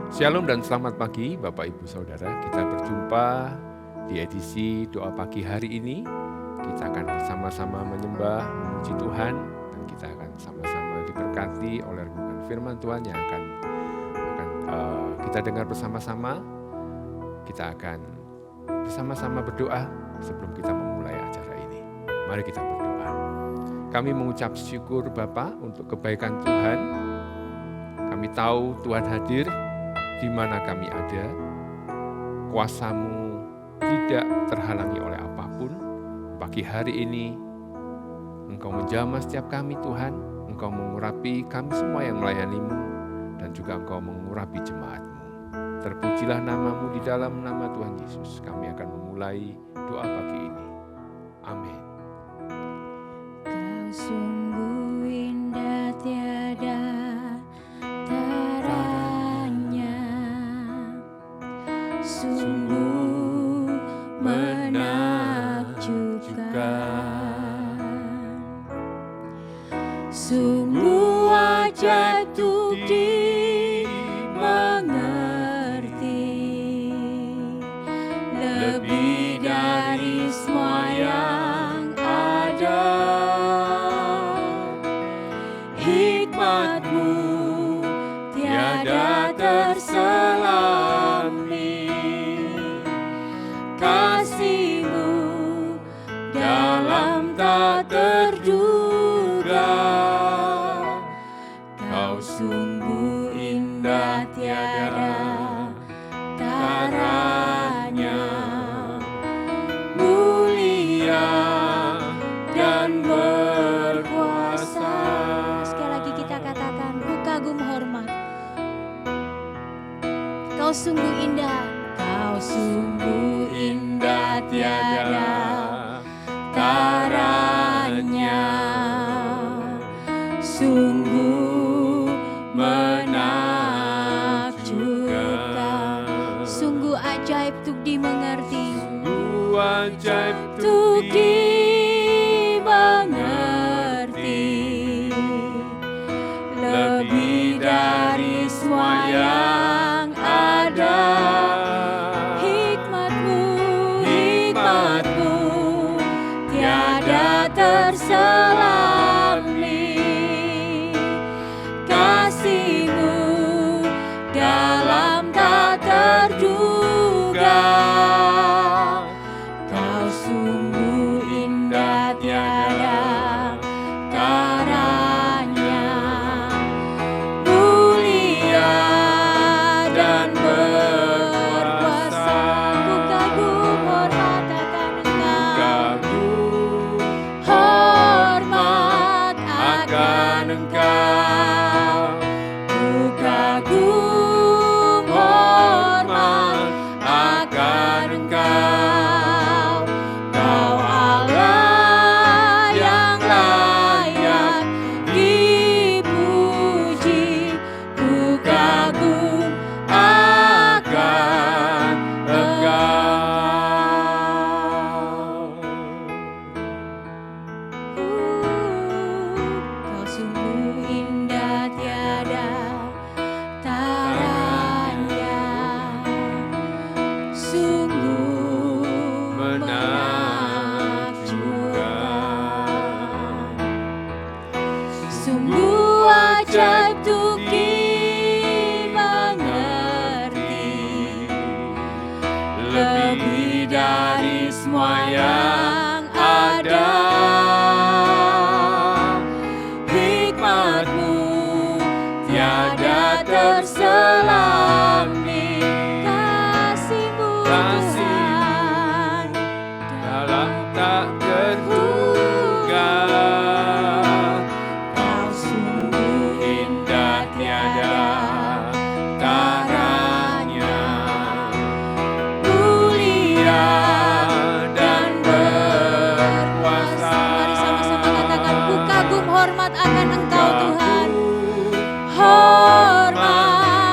Shalom dan selamat pagi Bapak Ibu Saudara. Kita berjumpa di edisi doa pagi hari ini. Kita akan bersama-sama menyembah, memuji Tuhan, dan kita akan sama-sama diberkati oleh renungan firman Tuhan yang akan kita dengar bersama-sama. Kita akan bersama-sama berdoa sebelum kita memulai acara ini. Mari kita berdoa. Kami mengucap syukur Bapa untuk kebaikan Tuhan. Kami tahu Tuhan hadir di mana kami ada. Kuasa-Mu tidak terhalangi oleh apapun. Pagi hari ini, Engkau menjamah setiap kami Tuhan. Engkau mengurapi kami semua yang melayani-Mu, dan juga Engkau mengurapi jemaat-Mu. Terpujilah nama-Mu di dalam nama Tuhan Yesus. Kami akan memulai doa pagi ini. Amin. Kau sungguh indah tiada taranya, sungguh menakjubkan, sungguh ajaib untuk dimengerti, lebih dari semua yang ada. Hikmat-Mu tiada terselami, kasih-Mu dalam tak terduga. Kau sungguh indah tiada taranya, mulia dan berkuasa. Sekali lagi kita katakan, ku kagum hormat. Kau sungguh indah, Kau sungguh indah tiada taranya, sungguh menakjubkan, sungguh ajaib untuk dimengerti, Sungguh ajaib untuk dimengerti, lebih dari semua yang ada. Hikmat-Mu tiada terselami, kasih-Mu dalam tak terduga. Kau sungguh indah tiada taranya, mulia dan berkuasa. Ku kagum hormat akan Engkau, hormat akan Engkau. Ku kagum hormat akan Engkau. Kau Allah yang layak dipuji. Ku kagum akan Engkau. Kau sungguh indah tiada taranya, sungguh menakjubkan, sungguh ajaib untuk dimengerti, lebih dari semua yang ada. Hikmat-Mu tiada terselami, kasih-Mu Tuhan dalam tak terduga. Kau sungguh Indah tiada taranya, mulia dan berkuasa. Mari sama-sama katakan, ku kagum hormat akan Engkau Tuhan, hormat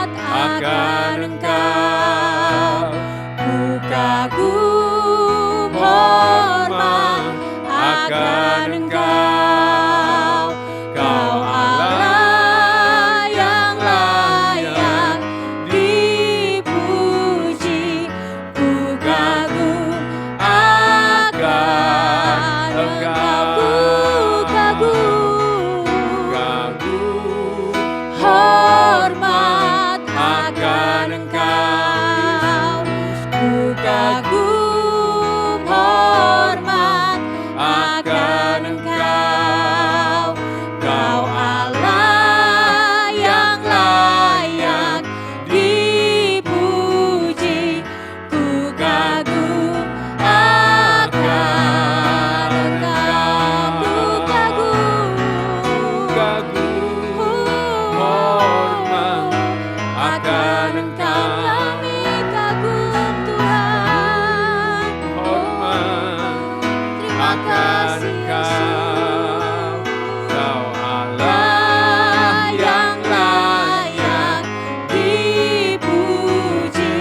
Engkau kami kagum Tuhan. Hormat Terima akan kasih Engkau, Yesus. Kau Allah yang layak dipuji,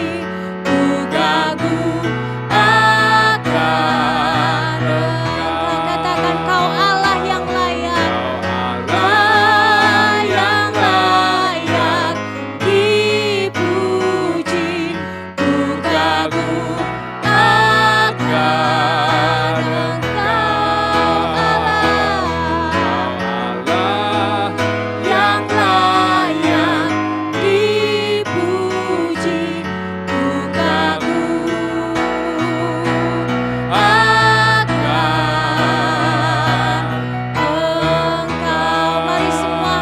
ku kagum akan Engkau. Katakan Kau Allah yang layak, Allah yang layak dipuji, ku kagum akan Engkau. Allah yang layak dipuji, ku kagum akan Engkau. Mari semua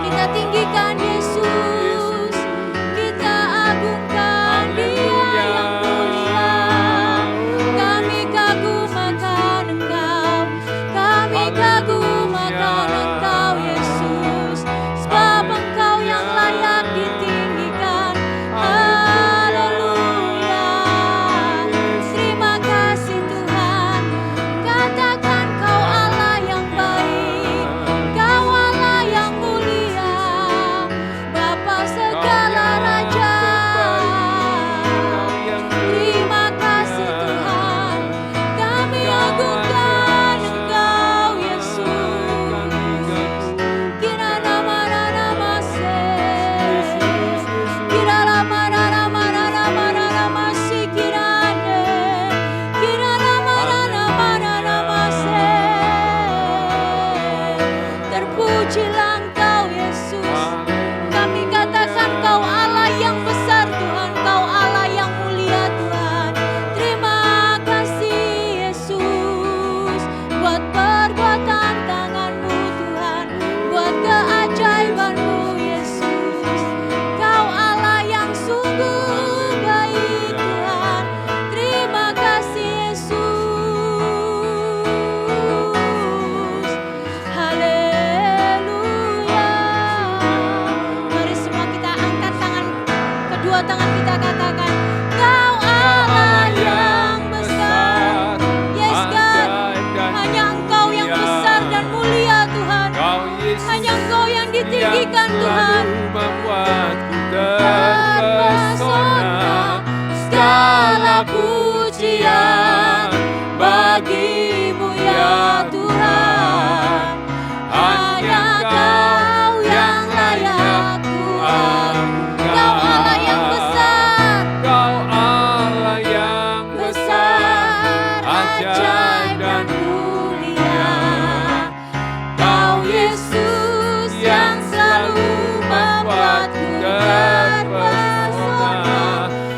kita tinggikan Yesus, kita agungkan Dia yang mulia. Kami kagum akan Engkau, kami kagum akan Engkau Yesus, sebab Engkau yang layak ditinggikan. Haleluya. Terima kasih Tuhan. Katakan Kau Allah yang baik, Kau Allah yang mulia, Bapa segala raja. Terima kasih Tuhan, kami agungkan Engkau Yesus. Kira nama se, kira nama si kirane, kira nama se. Terpujilah Engkau Yesus. Kami katakan Kau Allah yang besar Tuhan, Kau Allah yang mulia Tuhan. Terima kasih Yesus buat perbuatan tangan-Mu Tuhan, buat keajaiban-Mu Yesus. Kau Allah yang sungguh baik Tuhan. Terima kasih Yesus. Haleluya. Mari semua kita angkat kedua tangan kita, katakan Kau Allah yang besar. Yes God, hanya Engkau yang besar dan mulia Tuhan. Hanya Engkau yang ditinggikan Tuhan. Membuatku Terpesona, segala pujian bagi-Mu ya Tuhan. Hanya Kau yang layak Tuhan. Kau Allah yang besar, Kau Allah yang besar, ajaib dan mulia. Kau Yesus yang selalu membuatku terpesona.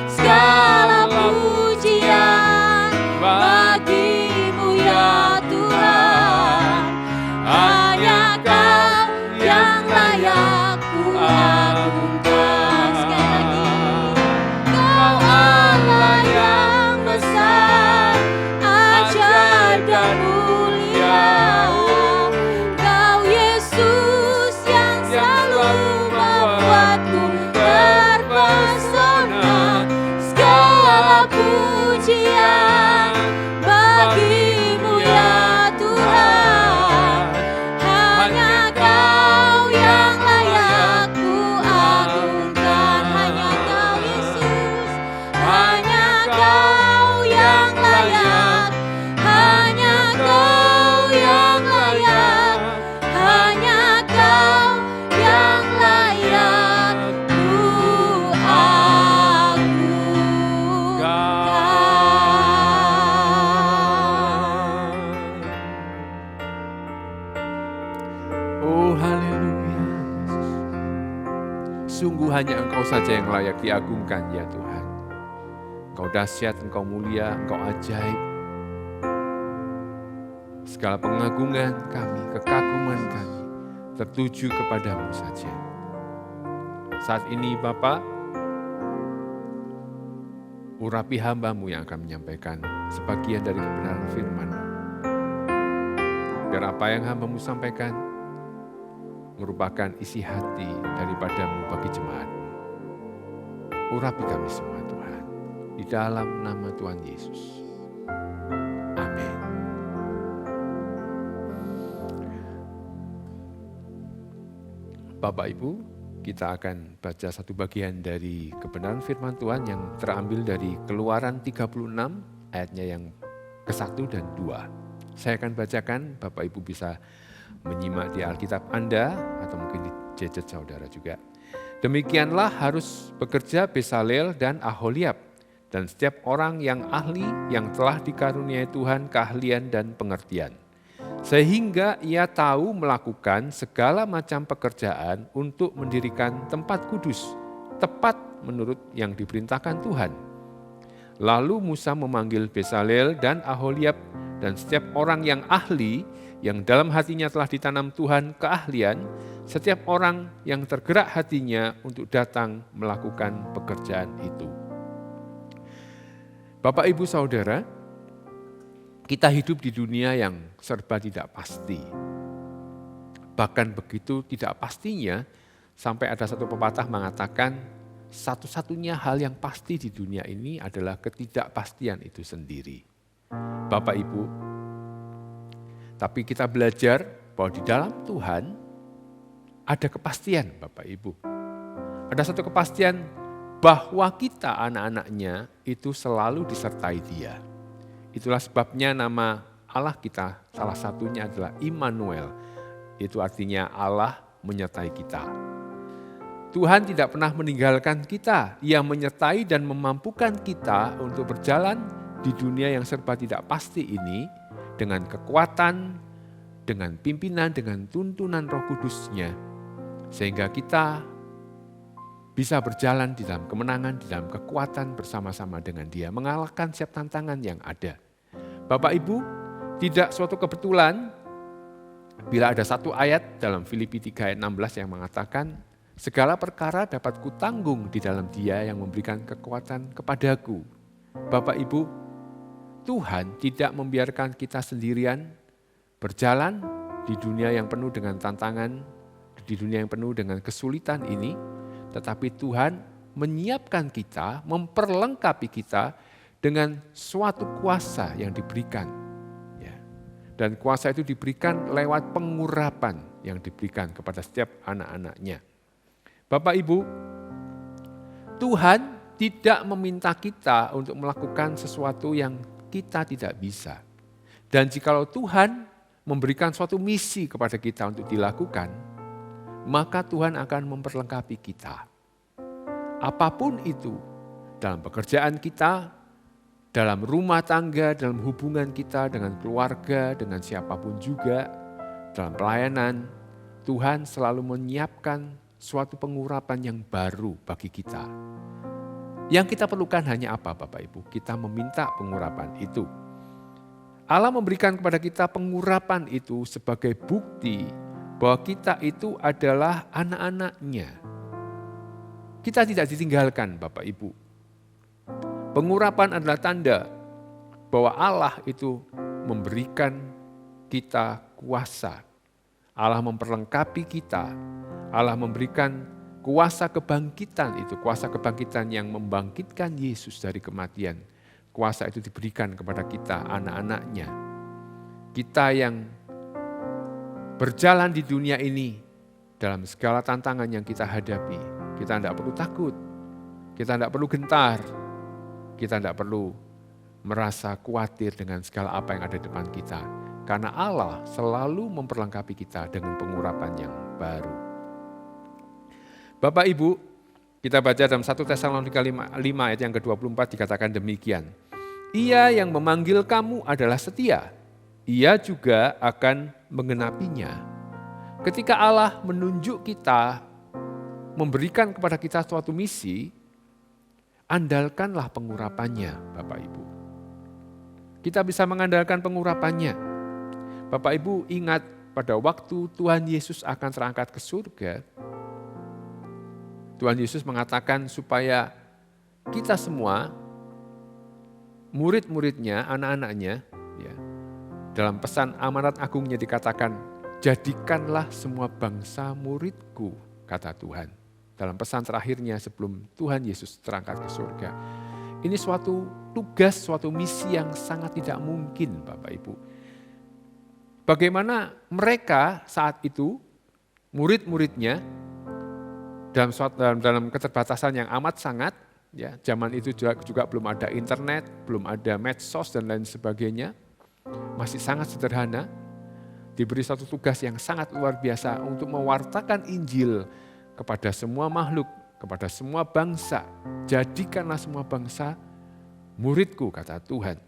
Segala pujian bagi-Mu ya Tuhan. Hanya Kau yang layak ku agungkan. Sekali lagi, Kau Allah yang besar, ajaib dan mulia. Kau Yesus yang selalu membuatku terpesona. Segala pujian bagi-Mu ya Tuhan. Hanya Kau yang layak ku agungkan. Hanya Kau Yesus, hanya Kau yang layak. Hanya Kau yang layak. Hanya Kau yang layak ku agungkan. Oh haleluya. Sungguh hanya Engkau saja yang layak diagungkan ya Tuhan. Engkau dahsyat, Engkau mulia, Engkau ajaib. Segala pengagungan kami, kekaguman kami tertuju kepadamu saja. Saat ini Bapa, urapi hamba-Mu yang akan menyampaikan sebagian dari kebenaran firman-Mu. Biar apa yang hamba-Mu sampaikan merupakan isi hati daripada-Mu bagi jemaat-Mu. Urapi kami semua Tuhan. Di dalam nama Tuhan Yesus. Amin. Bapak Ibu, kita akan baca satu bagian dari kebenaran firman Tuhan yang terambil dari Keluaran 36 ayatnya yang ke-1 dan 2. Saya akan bacakan, Bapak Ibu bisa menyimak di Alkitab Anda atau mungkin di gadget saudara juga. Demikianlah harus bekerja Besaleel dan Aholiab dan setiap orang yang ahli yang telah dikaruniai Tuhan keahlian dan pengertian. Sehingga ia tahu melakukan segala macam pekerjaan untuk mendirikan tempat kudus, tepat menurut yang diperintahkan Tuhan. Lalu Musa memanggil Besaleel dan Aholiab dan setiap orang yang ahli, yang dalam hatinya telah ditanam Tuhan keahlian, setiap orang yang tergerak hatinya untuk datang melakukan pekerjaan itu. Bapak, Ibu, Saudara, kita hidup di dunia yang serba tidak pasti. Bahkan begitu tidak pastinya, sampai ada satu pepatah mengatakan, satu-satunya hal yang pasti di dunia ini adalah ketidakpastian itu sendiri. Bapak, Ibu, tapi kita belajar bahwa di dalam Tuhan ada kepastian, Bapak Ibu. Ada satu kepastian bahwa kita anak-anaknya itu selalu disertai Dia. Itulah sebabnya nama Allah kita salah satunya adalah Immanuel. Itu artinya Allah menyertai kita. Tuhan tidak pernah meninggalkan kita. Ia menyertai dan memampukan kita untuk berjalan di dunia yang serba tidak pasti ini dengan kekuatan, dengan pimpinan, dengan tuntunan Roh Kudus-Nya. Sehingga kita bisa berjalan di dalam kemenangan, di dalam kekuatan bersama-sama dengan Dia, mengalahkan setiap tantangan yang ada. Bapak Ibu, tidak suatu kebetulan bila ada satu ayat dalam Filipi 3 ayat 16 yang mengatakan, segala perkara dapat kutanggung di dalam Dia yang memberikan kekuatan kepadaku. Bapak Ibu, Tuhan tidak membiarkan kita sendirian berjalan di dunia yang penuh dengan tantangan, di dunia yang penuh dengan kesulitan ini, tetapi Tuhan menyiapkan kita, memperlengkapi kita dengan suatu kuasa yang diberikan. Ya. Dan kuasa itu diberikan lewat pengurapan yang diberikan kepada setiap anak-anaknya. Bapak Ibu, Tuhan tidak meminta kita untuk melakukan sesuatu yang kita tidak bisa. Dan jikalau Tuhan memberikan suatu misi kepada kita untuk dilakukan, maka Tuhan akan memperlengkapi kita. Apapun itu, dalam pekerjaan kita, dalam rumah tangga, dalam hubungan kita dengan keluarga, dengan siapapun juga, dalam pelayanan, Tuhan selalu menyiapkan suatu pengurapan yang baru bagi kita. Yang kita perlukan hanya apa, Bapak Ibu? Kita meminta pengurapan itu. Allah memberikan kepada kita pengurapan itu sebagai bukti bahwa kita itu adalah anak-anak-Nya. Kita tidak ditinggalkan, Bapak Ibu. Pengurapan adalah tanda bahwa Allah itu memberikan kita kuasa. Allah memperlengkapi kita. Allah memberikan kuasa kebangkitan itu, kuasa kebangkitan yang membangkitkan Yesus dari kematian. Kuasa itu diberikan kepada kita, anak-anak-Nya. Kita yang berjalan di dunia ini dalam segala tantangan yang kita hadapi, kita tidak perlu takut, kita tidak perlu gentar, kita tidak perlu merasa khawatir dengan segala apa yang ada di depan kita. Karena Allah selalu memperlengkapi kita dengan pengurapan yang baru. Bapak Ibu, kita baca dalam 1 Tesalonika 5 ayat yang ke-24 dikatakan demikian. Ia yang memanggil kamu adalah setia, Ia juga akan menggenapinya. Ketika Allah menunjuk kita, memberikan kepada kita suatu misi, andalkanlah pengurapannya, Bapak Ibu. Kita bisa mengandalkan pengurapannya. Bapak Ibu ingat pada waktu Tuhan Yesus akan terangkat ke surga, Tuhan Yesus mengatakan supaya kita semua, murid-muridnya, anak-anaknya, ya, dalam pesan amanat agungnya dikatakan, jadikanlah semua bangsa muridku, kata Tuhan. dalam pesan terakhirnya sebelum Tuhan Yesus terangkat ke surga. Ini suatu tugas, suatu misi yang sangat tidak mungkin Bapak Ibu. Bagaimana mereka saat itu, murid-muridnya, dalam keterbatasan yang amat sangat, ya, zaman itu juga belum ada internet, belum ada medsos dan lain sebagainya, masih sangat sederhana, diberi satu tugas yang sangat luar biasa untuk mewartakan Injil kepada semua makhluk, kepada semua bangsa. Jadikanlah semua bangsa muridku, kata Tuhan.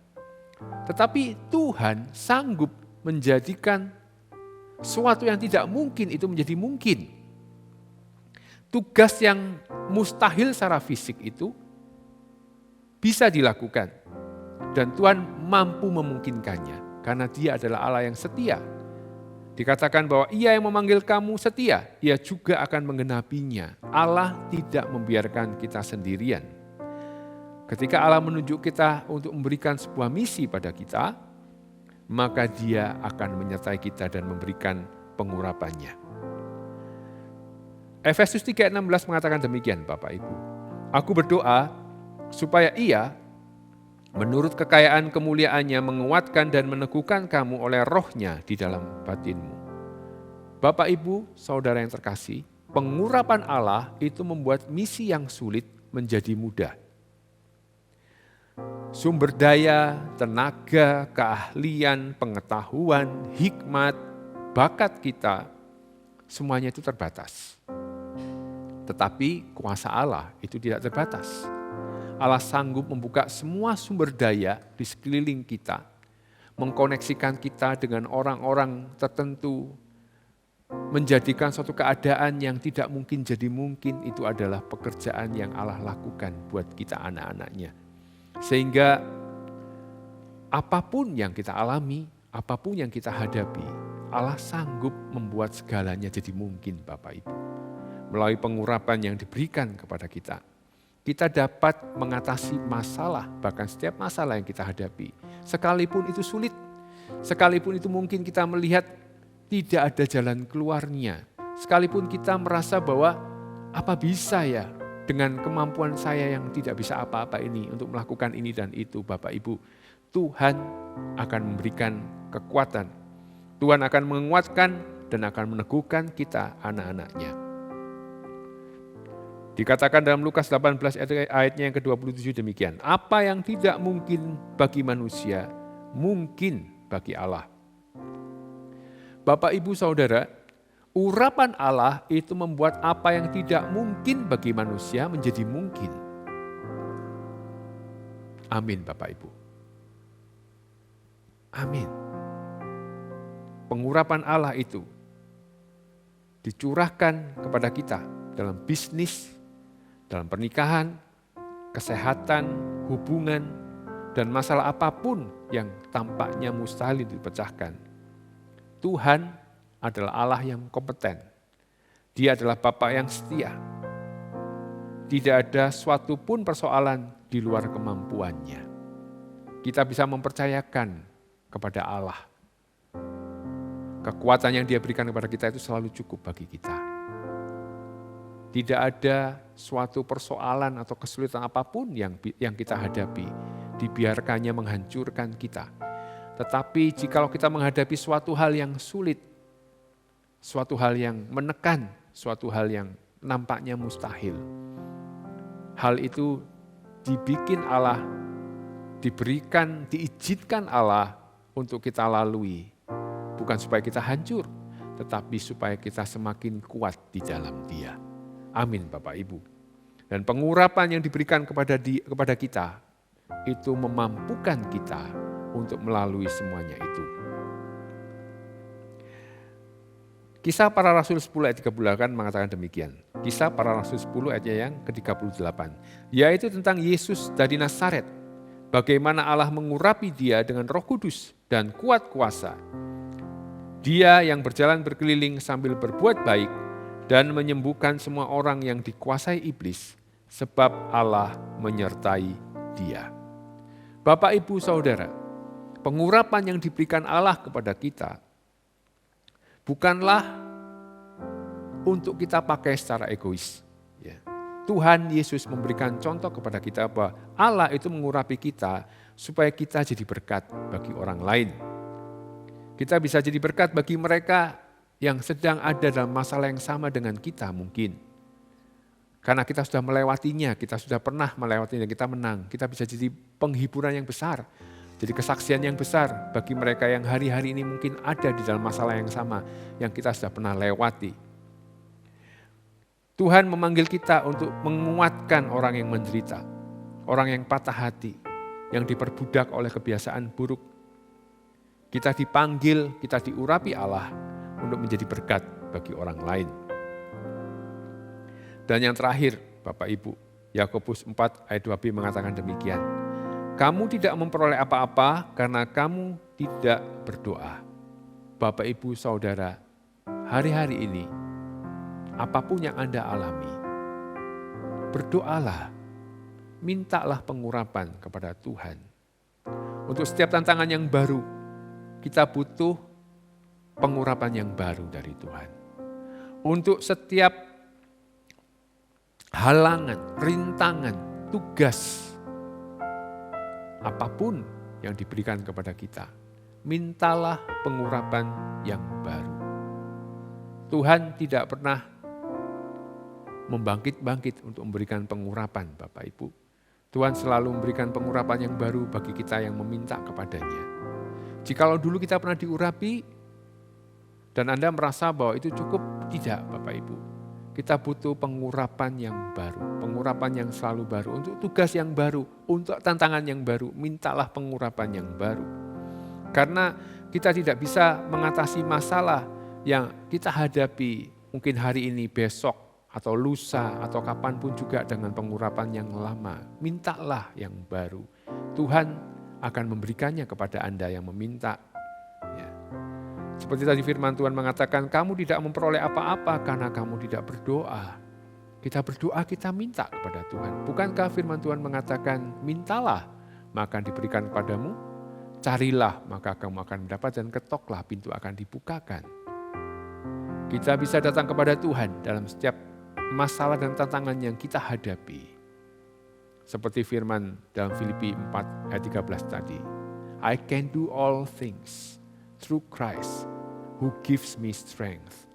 Tetapi Tuhan sanggup menjadikan sesuatu yang tidak mungkin itu menjadi mungkin. Tugas yang mustahil secara fisik itu bisa dilakukan. Dan Tuhan mampu memungkinkannya. Karena Dia adalah Allah yang setia. Dikatakan bahwa Ia yang memanggil kamu setia, Ia juga akan menggenapinya. Allah tidak membiarkan kita sendirian. Ketika Allah menunjuk kita untuk memberikan sebuah misi pada kita, maka Dia akan menyertai kita dan memberikan pengurapannya. Efesus 3:16 mengatakan demikian Bapak Ibu. Aku berdoa supaya Ia menurut kekayaan kemuliaannya menguatkan dan meneguhkan kamu oleh rohnya di dalam batinmu. Bapak Ibu, saudara yang terkasih, pengurapan Allah itu membuat misi yang sulit menjadi mudah. Sumber daya, tenaga, keahlian, pengetahuan, hikmat, bakat kita, semuanya itu terbatas. Tetapi kuasa Allah itu tidak terbatas. Allah sanggup membuka semua sumber daya di sekeliling kita, mengkoneksikan kita dengan orang-orang tertentu, menjadikan suatu keadaan yang tidak mungkin jadi mungkin. Itu adalah pekerjaan yang Allah lakukan buat kita anak-anaknya. Sehingga apapun yang kita alami, apapun yang kita hadapi, Allah sanggup membuat segalanya jadi mungkin Bapak Ibu. Melalui pengurapan yang diberikan kepada kita, kita dapat mengatasi masalah, bahkan setiap masalah yang kita hadapi. Sekalipun itu sulit, sekalipun itu mungkin kita melihat tidak ada jalan keluarnya, sekalipun kita merasa bahwa apa bisa ya dengan kemampuan saya yang tidak bisa apa-apa ini untuk melakukan ini dan itu, Bapak Ibu, Tuhan akan memberikan kekuatan. Tuhan akan menguatkan dan akan meneguhkan kita anak-anaknya. Dikatakan dalam Lukas 18 ayatnya yang ke-27 demikian. Apa yang tidak mungkin bagi manusia, mungkin bagi Allah. Bapak Ibu Saudara, urapan Allah itu membuat apa yang tidak mungkin bagi manusia menjadi mungkin. Amin Bapak Ibu. Amin. Pengurapan Allah itu dicurahkan kepada kita dalam bisnis, dalam pernikahan, kesehatan, hubungan, dan masalah apapun yang tampaknya mustahil dipecahkan. Tuhan adalah Allah yang kompeten. Dia adalah Bapa yang setia. Tidak ada suatu pun persoalan di luar kemampuannya. Kita bisa mempercayakan kepada Allah. Kekuatan yang Dia berikan kepada kita itu selalu cukup bagi kita. Tidak ada suatu persoalan atau kesulitan apapun yang kita hadapi, dibiarkannya menghancurkan kita. Tetapi jikalau kita menghadapi suatu hal yang sulit, suatu hal yang menekan, suatu hal yang nampaknya mustahil, hal itu dibikin Allah, diberikan, diizinkan Allah untuk kita lalui. Bukan supaya kita hancur, tetapi supaya kita semakin kuat di dalam Dia. Amin Bapak Ibu. Dan pengurapan yang diberikan kepada kita, itu memampukan kita untuk melalui semuanya itu. Kisah para Rasul 10 ayat 38 mengatakan demikian. Kisah para Rasul 10 ayat yang ke-38. Yaitu tentang Yesus dari Nazaret. Bagaimana Allah mengurapi Dia dengan Roh Kudus dan kuat kuasa. Dia yang berjalan berkeliling sambil berbuat baik dan menyembuhkan semua orang yang dikuasai iblis, sebab Allah menyertai Dia. Bapak, Ibu, Saudara, pengurapan yang diberikan Allah kepada kita bukanlah untuk kita pakai secara egois. Tuhan Yesus memberikan contoh kepada kita bahwa Allah itu mengurapi kita supaya kita jadi berkat bagi orang lain. Kita bisa jadi berkat bagi mereka yang sedang ada dalam masalah yang sama dengan kita mungkin. Karena kita sudah melewatinya, kita sudah pernah melewatinya, kita menang. Kita bisa jadi penghiburan yang besar, jadi kesaksian yang besar bagi mereka yang hari-hari ini mungkin ada di dalam masalah yang sama yang kita sudah pernah lewati. Tuhan memanggil kita untuk menguatkan orang yang menderita, orang yang patah hati, yang diperbudak oleh kebiasaan buruk. Kita dipanggil, kita diurapi Allah untuk menjadi berkat bagi orang lain. Dan yang terakhir, Bapak Ibu, Yakobus 4 ayat 2b mengatakan demikian. Kamu tidak memperoleh apa-apa karena kamu tidak berdoa. Bapak Ibu Saudara, hari-hari ini, apapun yang Anda alami, berdoalah, mintalah pengurapan kepada Tuhan. Untuk setiap tantangan yang baru, kita butuh pengurapan yang baru dari Tuhan. Untuk setiap halangan, rintangan, tugas, apapun yang diberikan kepada kita, mintalah pengurapan yang baru. Tuhan tidak pernah membangkit-bangkit untuk memberikan pengurapan, Bapak Ibu. Tuhan selalu memberikan pengurapan yang baru bagi kita yang meminta kepadanya. Jikalau dulu kita pernah diurapi, dan Anda merasa bahwa itu cukup, tidak Bapak Ibu. Kita butuh pengurapan yang baru, pengurapan yang selalu baru, untuk tugas yang baru, untuk tantangan yang baru, mintalah pengurapan yang baru. Karena kita tidak bisa mengatasi masalah yang kita hadapi mungkin hari ini, besok, atau lusa, atau kapanpun juga dengan pengurapan yang lama. Mintalah yang baru. Tuhan akan memberikannya kepada Anda yang meminta. Ya. Seperti tadi firman Tuhan mengatakan, kamu tidak memperoleh apa-apa karena kamu tidak berdoa. Kita berdoa, kita minta kepada Tuhan. Bukankah firman Tuhan mengatakan, mintalah, maka diberikan kepadamu, carilah, maka kamu akan mendapat, dan ketoklah, pintu akan dibukakan. Kita bisa datang kepada Tuhan dalam setiap masalah dan tantangan yang kita hadapi. Seperti firman dalam Filipi 4 ayat 13 tadi, I can do all things through Christ who gives me strength.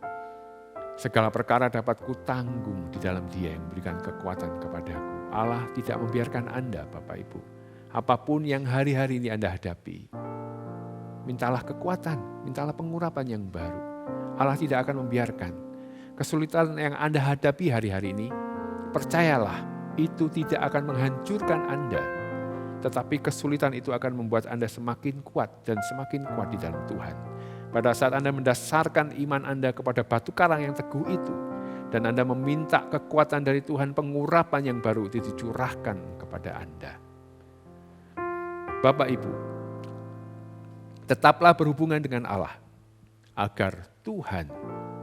Segala perkara dapat kutanggung di dalam Dia yang memberikan kekuatan kepadaku. Allah tidak membiarkan Anda, Bapak Ibu. Apapun yang hari-hari ini Anda hadapi, mintalah kekuatan, mintalah pengurapan yang baru. Allah tidak akan membiarkan. Kesulitan yang Anda hadapi hari-hari ini, percayalah, itu tidak akan menghancurkan Anda. Tetapi kesulitan itu akan membuat Anda semakin kuat dan semakin kuat di dalam Tuhan. Pada saat Anda mendasarkan iman Anda kepada batu karang yang teguh itu, dan Anda meminta kekuatan dari Tuhan, pengurapan yang baru itu dicurahkan kepada Anda. Bapak Ibu, tetaplah berhubungan dengan Allah, agar Tuhan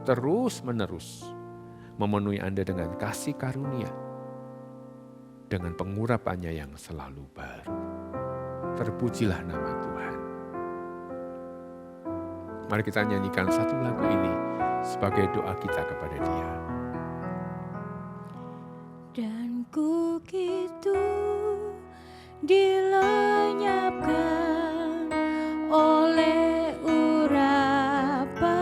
terus-menerus memenuhi Anda dengan kasih karunia, dengan pengurapannya yang selalu baru. Terpujilah nama Tuhan. Mari kita nyanyikan satu lagu ini sebagai doa kita kepada Dia. Dan ku gitu dilenyapkan oleh urapan,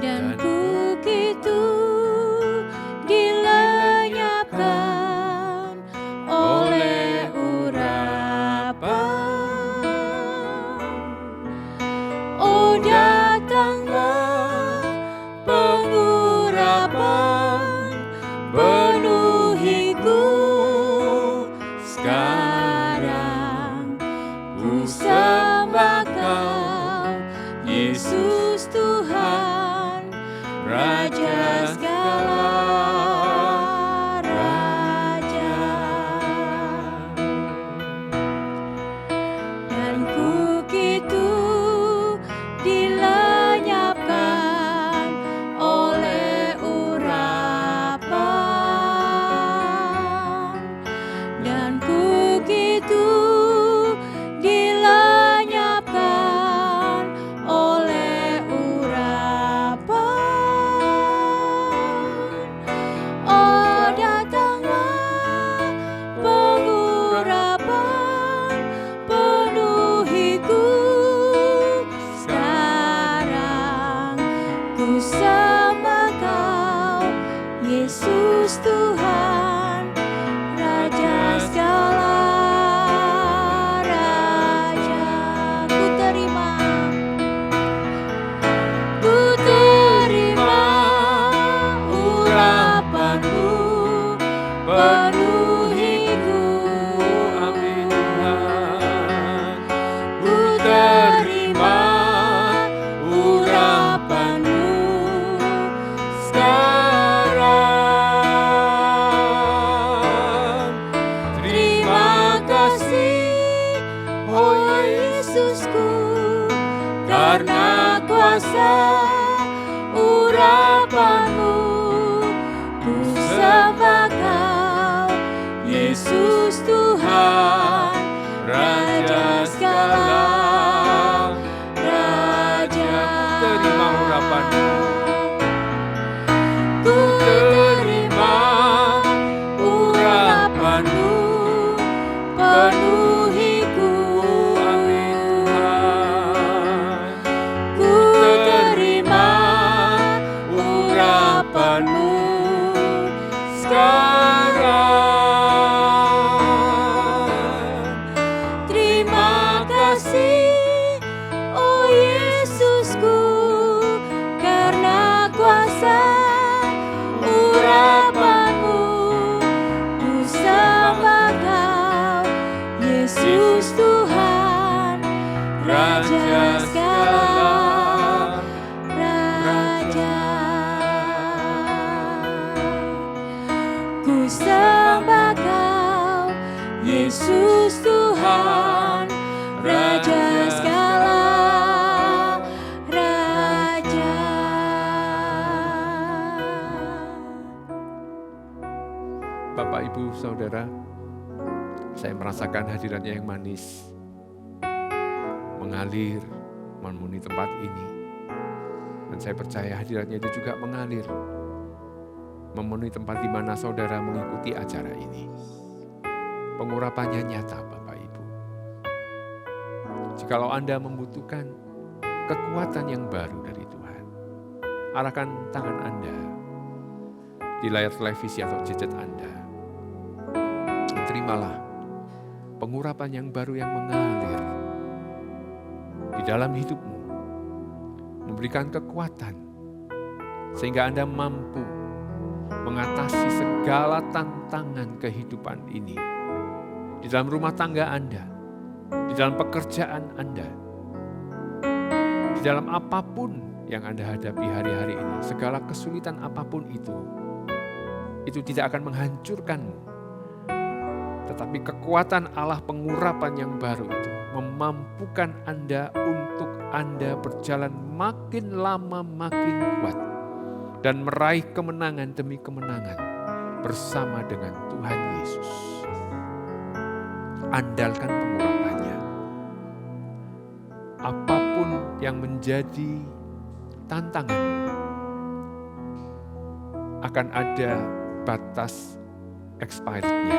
dan ku gitu dilenyapkan oleh urapan. Oh, datanglah pengurapan, penuhiku sekarang. Yesus Tuhan, Raja segala raja. Ku terima urapan-Mu, penuhiku. Amin Tuhan. Ku terima urapan-Mu sekarang. Terima kasih, oh Yesusku, karena kuasa urapan-Mu. Ku sembah Kau, Yesus Tuhan, Raja segala raja. Terima urapan-Mu. Ku terima urapan-Mu, penuhiku. Amin Tuhan. Ku terima urapan-Mu sekarang. Terima kasih, oh Yesusku, karena kuasa urapan-Mu. Ku sembah Kau, Yesus Tuhan, Raja segala raja. Ku sembah Kau, Yesus Tuhan, Raja segala raja. Bapak, Ibu, Saudara, saya merasakan hadiratnya yang manis, mengalir, memenuhi tempat ini. Dan saya percaya hadiratnya itu juga mengalir, memenuhi tempat di mana saudara mengikuti acara ini. Pengurapannya nyata, Bapak Ibu. Jikalau Anda membutuhkan kekuatan yang baru dari Tuhan, arahkan tangan Anda di layar televisi atau gadget Anda. Dan terimalah pengurapan yang baru yang mengalir di dalam hidupmu, memberikan kekuatan sehingga Anda mampu mengatasi segala tantangan kehidupan ini di dalam rumah tangga Anda, di dalam pekerjaan Anda, di dalam apapun yang Anda hadapi hari-hari ini. Segala kesulitan apapun itu tidak akan menghancurkanmu, tetapi kekuatan Allah pengurapan yang baru itu memampukan Anda untuk Anda berjalan makin lama makin kuat dan meraih kemenangan demi kemenangan bersama dengan Tuhan Yesus. Andalkan pengurapannya. Apapun yang menjadi tantanganmu, akan ada batas expirednya.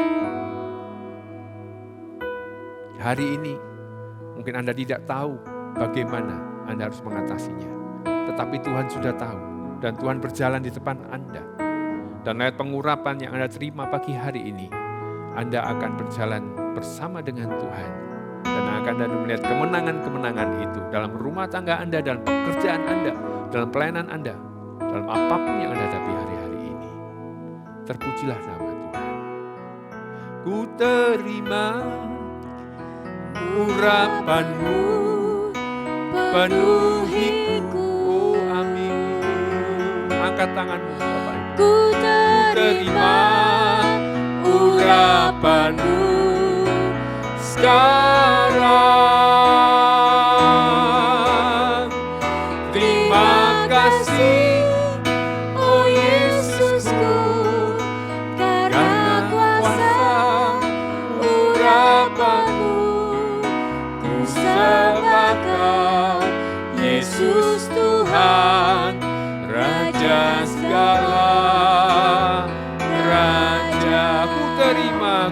Hari ini mungkin Anda tidak tahu bagaimana Anda harus mengatasinya, tetapi Tuhan sudah tahu dan Tuhan berjalan di depan Anda. Dan lewat pengurapan yang Anda terima pagi hari ini, Anda akan berjalan bersama dengan Tuhan dan akan Anda melihat kemenangan-kemenangan itu dalam rumah tangga Anda, dalam pekerjaan Anda, dalam pelayanan Anda, dalam apapun yang Anda hadapi hari-hari ini. Terpujilah nama Tuhan. Ku terima urapan-Mu, penuhiku. Oh, amin. Angkat tanganmu, Bapak Ibu. Ku terima urapan-Mu sekarang. Terima kasih, oh Yesusku, karena kuasa urapan-Mu. Ku sembah Kau, Yesus Tuhan, Raja segala raja. Ku terima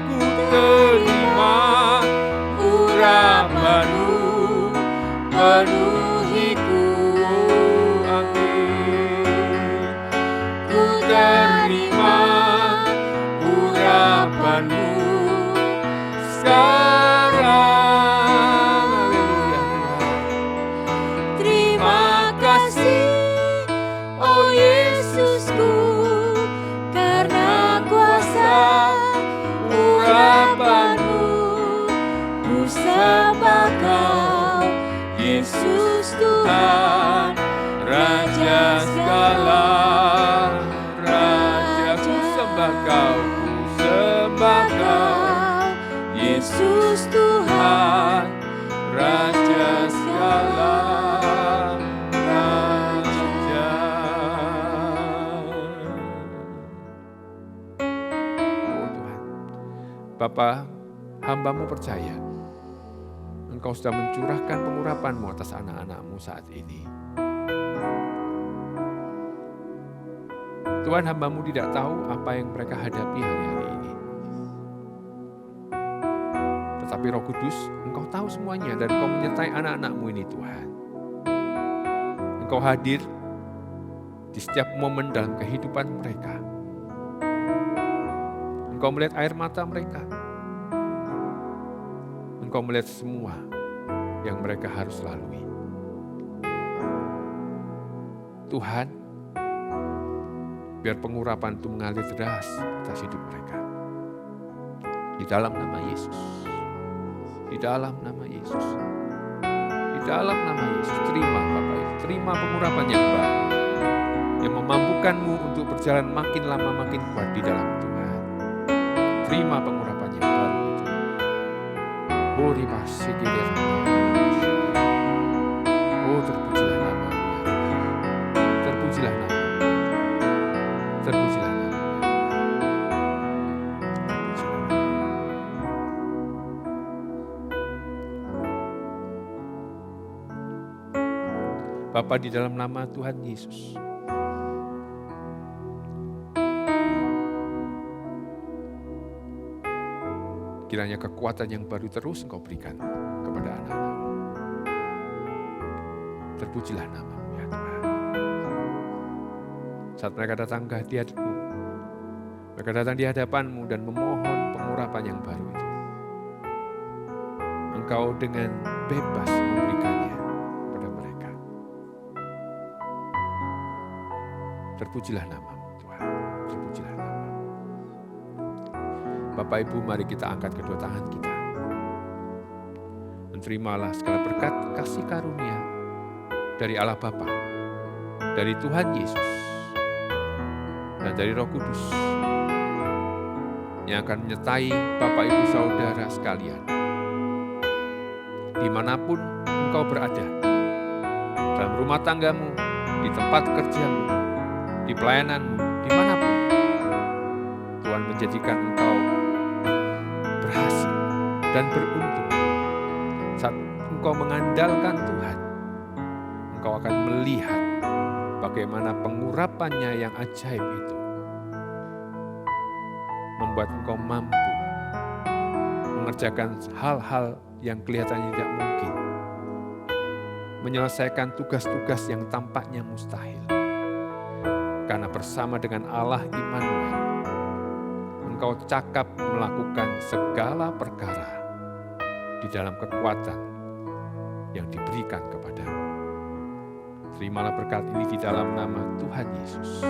sembah Kau, ku sembah Kau, Yesus Tuhan, Raja segala raja. Oh Tuhan, Bapa, hamba-Mu percaya Engkau sudah mencurahkan pengurapan-Mu atas anak-anak-Mu saat ini. Tuhan, hamba-Mu tidak tahu apa yang mereka hadapi hari-hari ini. Tetapi Roh Kudus, Engkau tahu semuanya dan Engkau menyertai anak-anak-Mu ini Tuhan. Engkau hadir di setiap momen dalam kehidupan mereka. Engkau melihat air mata mereka. Engkau melihat semua yang mereka harus lalui. Tuhan, biar pengurapan itu mengalir deras atas hidup mereka. Di dalam nama Yesus. Di dalam nama Yesus. Di dalam nama Yesus. Terima Bapak Ibu. Terima pengurapan yang baru. Yang memampukanmu untuk berjalan makin lama makin kuat di dalam Tuhan. Terima pengurapan yang baru itu. Oh terpujilah nama-Mu ya Allah. Terpujilah nama-Mu. Terpujilah nama-Mu. Terpujilah nama-Mu. Bapa, di dalam nama Tuhan Yesus, kiranya kekuatan yang baru terus Engkau berikan kepada anak-anak-Mu. Terpujilah nama-Mu ya Tuhan. Saat mereka datang ke hadirat-Mu, mereka datang di hadapan-Mu dan memohon pengurapan yang baru itu. Engkau dengan bebas memberikannya kepada mereka. Terpujilah nama-Mu Tuhan. Terpujilah nama-Mu. Bapak Ibu, mari kita angkat kedua tangan kita. Dan terimalah segala berkat kasih karunia dari Allah Bapa, dari Tuhan Yesus, dan dari Roh Kudus yang akan menyertai Bapak Ibu Saudara sekalian. Dimanapun engkau berada, dalam rumah tanggamu, di tempat kerjamu, di pelayananmu, dimanapun, Tuhan menjadikan engkau berhasil dan beruntung. Saat engkau mengandalkan Tuhan, engkau akan melihat bagaimana pengurapannya yang ajaib itu membuat engkau mampu mengerjakan hal-hal yang kelihatannya tidak mungkin, menyelesaikan tugas-tugas yang tampaknya mustahil. Karena bersama dengan Allah Immanuel, engkau cakap melakukan segala perkara di dalam kekuatan yang diberikan kepadamu. Terimalah berkat ini di dalam nama Tuhan Yesus.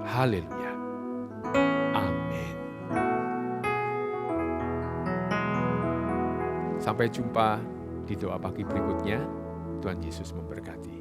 Haleluya. Amin. Sampai jumpa di doa pagi berikutnya. Tuhan Yesus memberkati.